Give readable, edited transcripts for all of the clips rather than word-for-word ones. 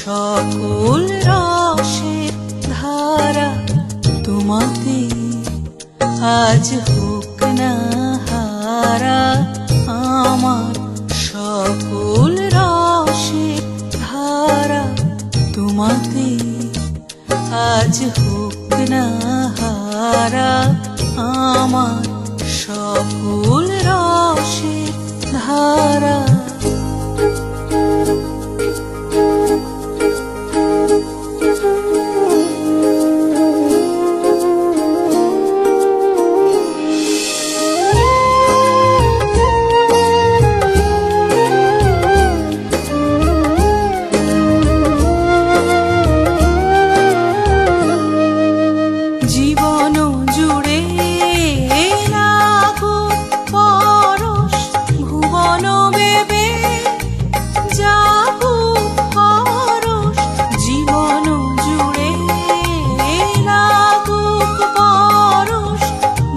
সকল রসের ধারা তোমাতে আজ হোক না হারা। আমার সকল রসের ধারা তোমাতে আজ হোক না হারা। আমার সকল রসের ধারা। জীবন জুড়ে লাগুক পরশ, ভুবন বেবে জাগুক হরষ। জীবন জুড়ে লাগুক পরশ,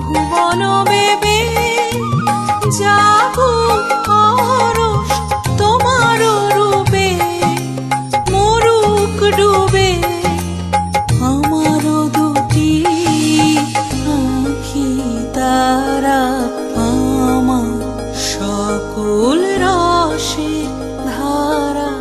ভুবন বেবে জাগুক হরষ। তোমার রূপে মরুক ডুবে আমার দুটি আঁখি তারা। আমার সকল রসের ধারা।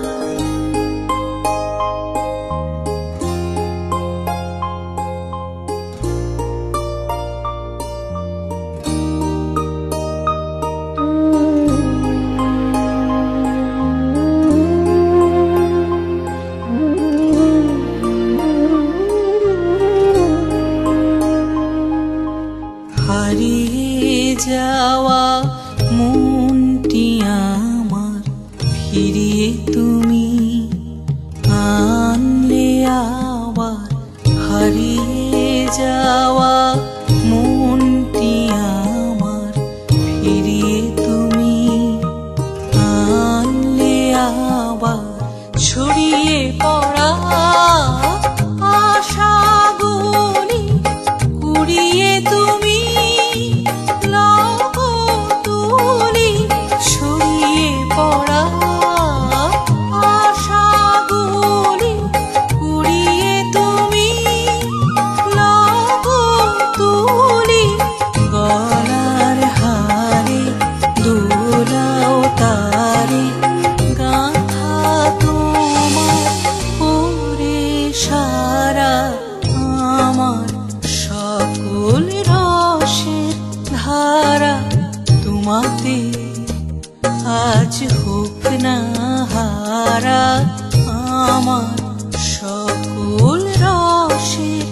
হারিয়ে যাওয়া মনটি আমার ফিরিয়ে তুমি আনলে আবার। হারিয়ে যাওয়া মনটি আমার ফিরিয়ে তুমি আনলে আবার। ছড়িয়ে পড়া আশাগুলি কুড়িয়ে তুমি তুলি। ছড়িয়ে পড়া আশাগুলি কুড়িয়ে তুমি তুলি। গলার হারে দোলাও তারে গাঁথা তোমার পরে সারা। আমার সকল রসের ধারা তোমাতে আজ হোক না হারা। আমার সকল রসের